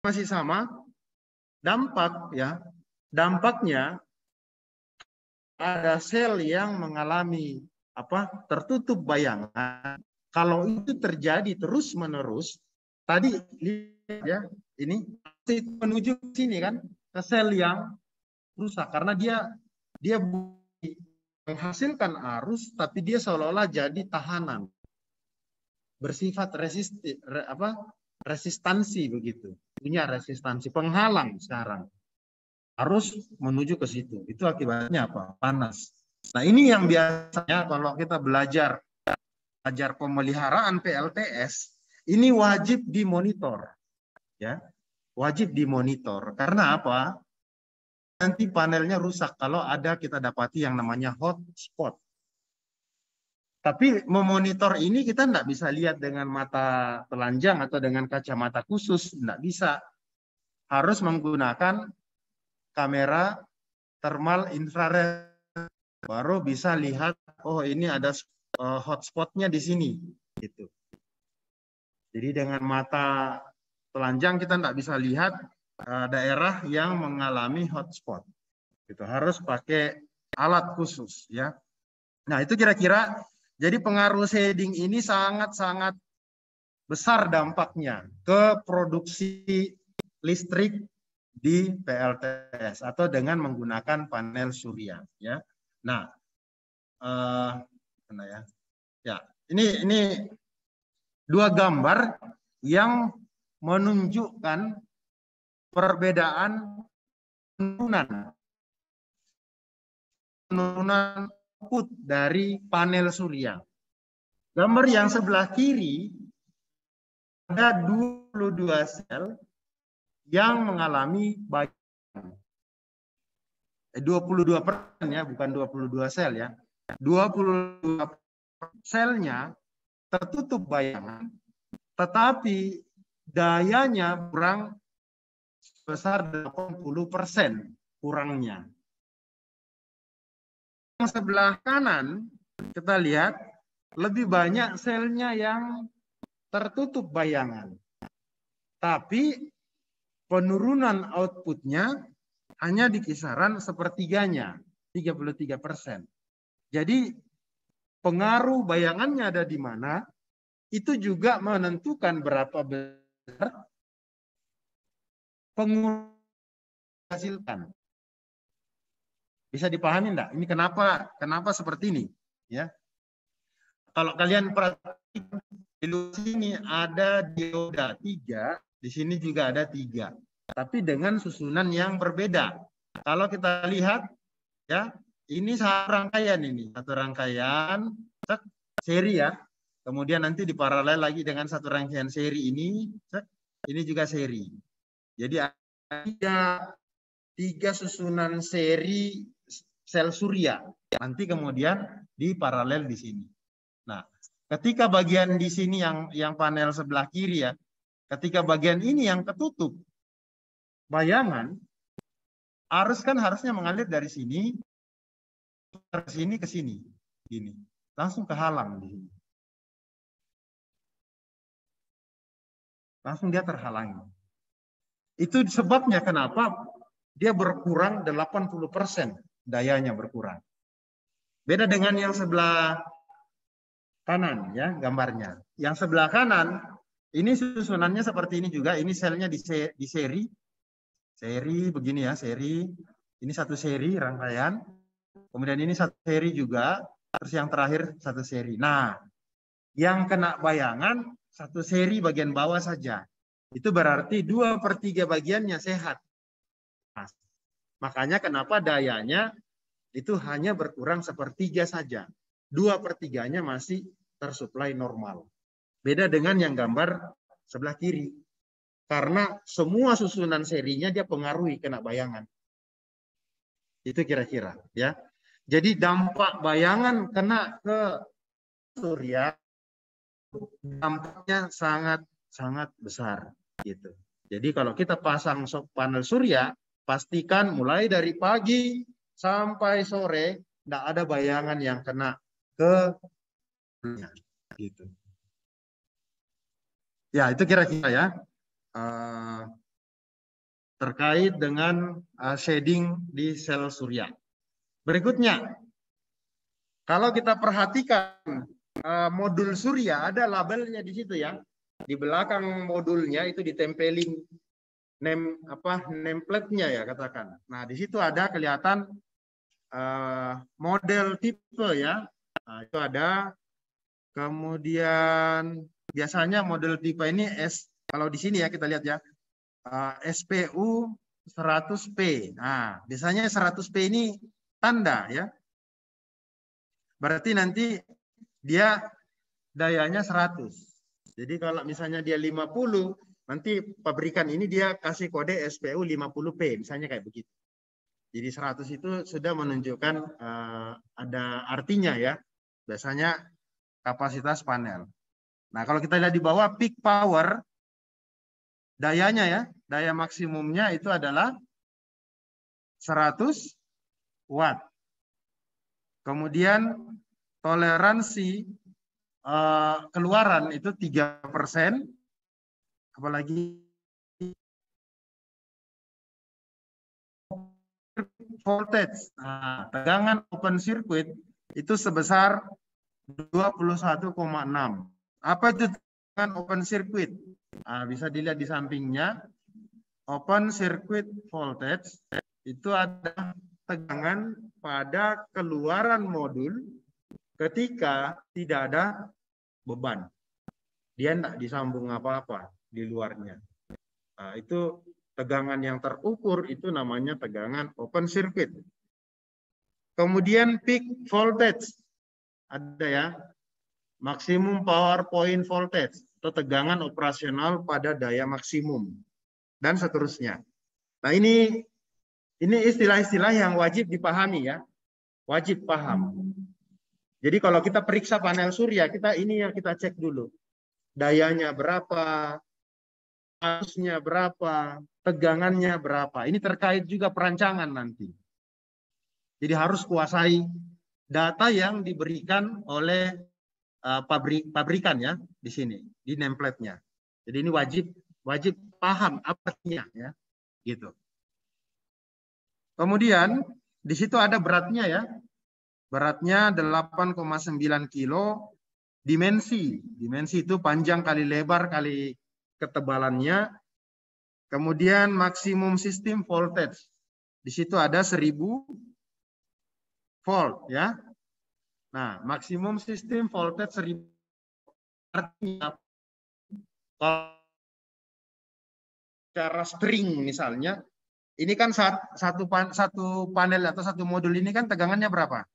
masih sama. Dampak ya, dampaknya ada sel yang mengalami tertutup bayangan. Kalau itu terjadi terus-menerus, tadi lihat ya, ini menuju ke sini kan, ke sel yang rusak karena dia menghasilkan arus, tapi dia seolah-olah jadi tahanan, bersifat resistansi begitu, punya resistansi, penghalang sekarang. Harus menuju ke situ. Itu akibatnya apa? Panas. Nah, ini yang biasanya kalau kita belajar pemeliharaan PLTS, ini wajib dimonitor. Ya. Wajib dimonitor. Karena apa? Nanti panelnya rusak kalau ada kita dapati yang namanya hotspot. Tapi memonitor ini kita tidak bisa lihat dengan mata telanjang atau dengan kacamata khusus. Tidak bisa. Harus menggunakan kamera thermal infrared, baru bisa lihat, oh ini ada hotspotnya di sini, gitu. Jadi dengan mata telanjang kita tidak bisa lihat daerah yang mengalami hotspot. Gitu. Harus pakai alat khusus, ya. Nah itu kira-kira. Jadi pengaruh shading ini sangat-sangat besar dampaknya ke produksi listrik di PLTS atau dengan menggunakan panel surya, ya. Nah, mana ya? Ya, ini dua gambar yang menunjukkan perbedaan penurunan output dari panel surya. Gambar yang sebelah kiri ada 22 sel yang mengalami bayangan. 22% ya, bukan 22 sel ya. 22 selnya tertutup bayangan, tetapi dayanya kurang sebesar 80% kurangnya. Yang sebelah kanan kita lihat lebih banyak selnya yang tertutup bayangan, tapi penurunan outputnya hanya di kisaran sepertiganya, 33%. Jadi pengaruh bayangannya ada di mana, itu juga menentukan berapa besar penghasilkan. Bisa dipahami enggak? Ini kenapa seperti ini, ya? Kalau kalian perhatikan di sini ada dioda 3, di sini juga ada 3, tapi dengan susunan yang berbeda. Kalau kita lihat, ya, ini satu rangkaian seri ya. Kemudian nanti diparalel lagi dengan satu rangkaian seri ini juga seri. Jadi ada 3 susunan seri sel surya. Nanti kemudian diparalel di sini. Nah, ketika bagian di sini yang panel sebelah kiri ya, ketika bagian ini yang ketutup bayangan, arus kan harusnya mengalir dari sini ke sini, gini, langsung kehalang di sini. Langsung dia terhalangi. Itu sebabnya kenapa dia berkurang 80%, dayanya berkurang. Beda dengan yang sebelah kanan ya gambarnya. Yang sebelah kanan ini susunannya seperti ini juga. Ini selnya di seri. Seri begini ya, seri. Ini satu seri rangkaian. Kemudian ini satu seri juga. Terus yang terakhir satu seri. Nah, yang kena bayangan satu seri bagian bawah saja. Itu berarti 2/3 bagiannya sehat. Nah, makanya kenapa dayanya itu hanya berkurang sepertiga saja. 2/3-nya masih tersuplai normal. Beda dengan yang gambar sebelah kiri. Karena semua susunan serinya dia pengaruhi kena bayangan. Itu kira-kira ya. Jadi dampak bayangan kena ke surya dampaknya sangat besar gitu. Jadi kalau kita pasang panel surya, pastikan mulai dari pagi sampai sore tidak ada bayangan yang kena ke gitu. Ya itu kira-kira ya. terkait dengan shading di sel surya. Berikutnya, kalau kita perhatikan modul surya ada labelnya di situ ya. Di belakang modulnya itu ditempelin nameplate-nya ya katakan. Nah, di situ ada kelihatan model tipe ya. Nah, itu ada. Kemudian biasanya model tipe ini kalau di sini ya kita lihat ya. SPU 100P. Nah, biasanya 100P ini tanda ya. Berarti nanti dia dayanya 100. Jadi kalau misalnya dia 50, nanti pabrikan ini dia kasih kode SPU 50P, misalnya kayak begitu. Jadi 100 itu sudah menunjukkan ada artinya ya. Biasanya kapasitas panel. Nah, kalau kita lihat di bawah peak power, dayanya ya, daya maksimumnya itu adalah 100 watt. Kemudian toleransi keluaran itu 3%. Apalagi voltage. Nah, tegangan open circuit itu sebesar 21,6. Apa itu tegangan open circuit? Nah, bisa dilihat di sampingnya. Open circuit voltage itu ada tegangan pada keluaran modul ketika tidak ada beban. Dia tidak disambung apa-apa di luarnya. Nah, itu tegangan yang terukur itu namanya tegangan open circuit. Kemudian peak voltage. Ada ya. Maksimum power point voltage atau tegangan operasional pada daya maksimum dan seterusnya. Nah, ini istilah-istilah yang wajib dipahami ya. Wajib paham. Jadi kalau kita periksa panel surya, ini yang kita cek dulu. Dayanya berapa, arusnya berapa, tegangannya berapa. Ini terkait juga perancangan nanti. Jadi harus kuasai data yang diberikan oleh pabrikan ya di sini, di nameplate-nya. Jadi ini wajib paham artinya ya, gitu. Kemudian di situ ada beratnya ya. Beratnya 8,9 kilo. Dimensi itu panjang kali lebar kali ketebalannya. Kemudian maksimum sistem voltage. Di situ ada 1000 volt ya. Nah, maksimum sistem voltage 1000 artinya kalau secara string misalnya, ini kan satu panel atau satu modul ini kan tegangannya berapa?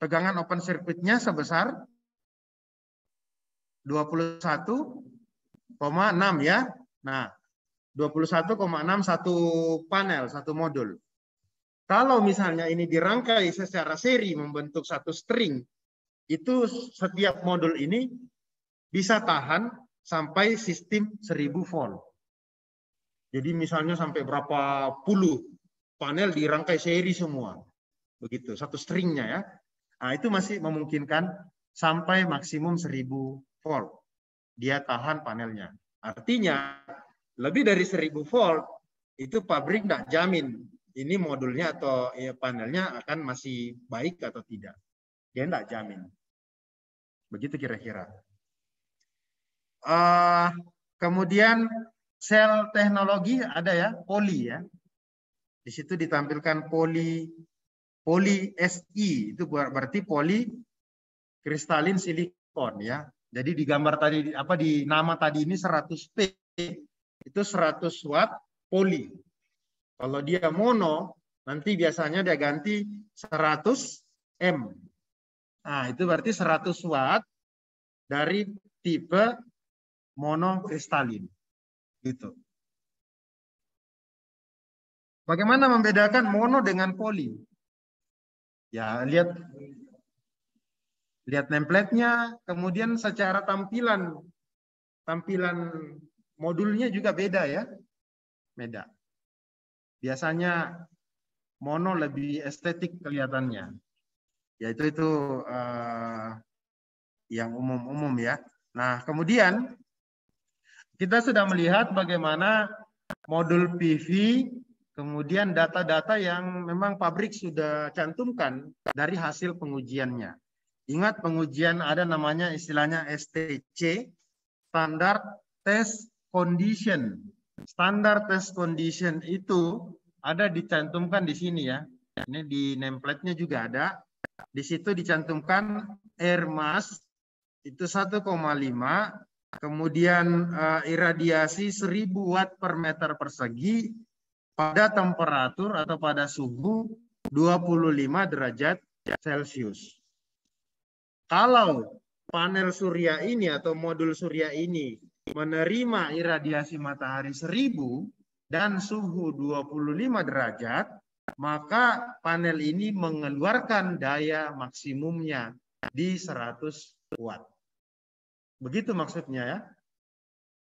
Tegangan open circuit-nya sebesar 21,6 ya. Nah, 21,6 satu panel, satu modul. Kalau misalnya ini dirangkai secara seri membentuk satu string, itu setiap modul ini bisa tahan sampai sistem 1000 volt. Jadi misalnya sampai berapa puluh panel dirangkai seri semua. Begitu, satu stringnya ya. Nah, itu masih memungkinkan sampai maksimum 1000 volt. Dia tahan panelnya. Artinya, lebih dari 1000 volt, itu pabrik tidak jamin ini modulnya atau panelnya akan masih baik atau tidak. Dia tidak jamin. Begitu kira-kira. Kemudian sel teknologi ada ya, poli ya. Di situ ditampilkan poli Si, itu berarti poli kristalin silikon ya. Jadi di gambar tadi di nama tadi ini 100P itu 100 watt poli. Kalau dia mono nanti biasanya dia ganti 100 M. Nah, itu berarti 100 watt dari tipe monokristalin. Gitu. Bagaimana membedakan mono dengan poli? Ya, lihat nameplate-nya, kemudian secara tampilan modulnya juga beda ya. Beda. Biasanya mono lebih estetik kelihatannya. Yaitu yang umum-umum ya. Nah, kemudian Kita sudah melihat bagaimana modul PV, kemudian data-data yang memang pabrik sudah cantumkan dari hasil pengujiannya. Ingat pengujian ada namanya istilahnya STC, Standard Test Condition. Standard Test Condition itu ada dicantumkan di sini ya. Ini di nameplate-nya juga ada. Di situ dicantumkan air mass itu 1,5, kemudian iradiasi 1000 watt per meter persegi pada temperatur atau pada suhu 25 derajat Celcius. Kalau panel surya ini atau modul surya ini menerima iradiasi matahari 1000 dan suhu 25 derajat, maka panel ini mengeluarkan daya maksimumnya di 100 watt. Begitu maksudnya ya.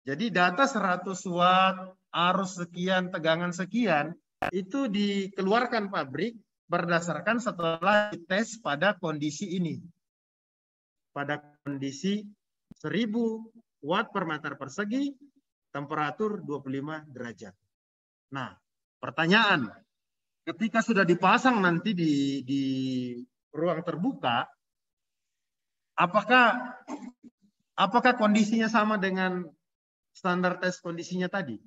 Jadi data 100 watt, arus sekian, tegangan sekian, itu dikeluarkan pabrik berdasarkan setelah dites pada kondisi ini. Pada kondisi 1000 watt per meter persegi, temperatur 25 derajat. Nah, pertanyaan, ketika sudah dipasang nanti di ruang terbuka, apakah kondisinya sama dengan standar tes kondisinya tadi?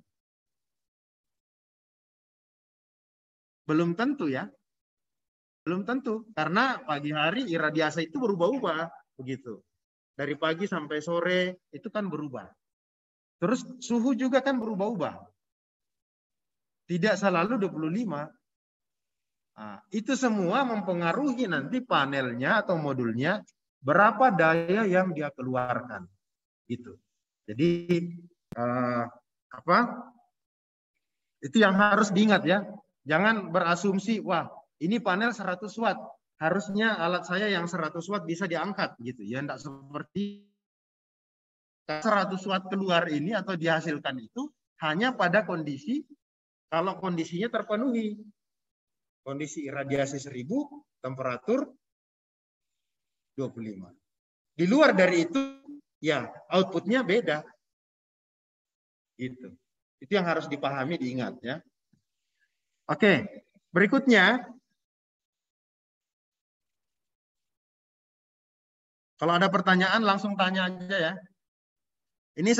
Belum tentu ya. Belum tentu, karena pagi hari iradiasi itu berubah-ubah begitu. Dari pagi sampai sore itu kan berubah. Terus suhu juga kan berubah-ubah. Tidak selalu 25. Nah, itu semua mempengaruhi nanti panelnya atau modulnya berapa daya yang dia keluarkan. Gitu. Jadi itu yang harus diingat ya. Jangan berasumsi, wah ini panel 100 watt. Harusnya alat saya yang 100 watt bisa diangkat gitu. Ya enggak seperti 100 watt keluar ini atau dihasilkan itu hanya pada kondisi kalau kondisinya terpenuhi. Kondisi iradiasi 1000, temperatur 25. Di luar dari itu, ya outputnya beda. Gitu. Itu yang harus dipahami, diingat ya. Oke, berikutnya. Kalau ada pertanyaan langsung tanya aja ya. Ini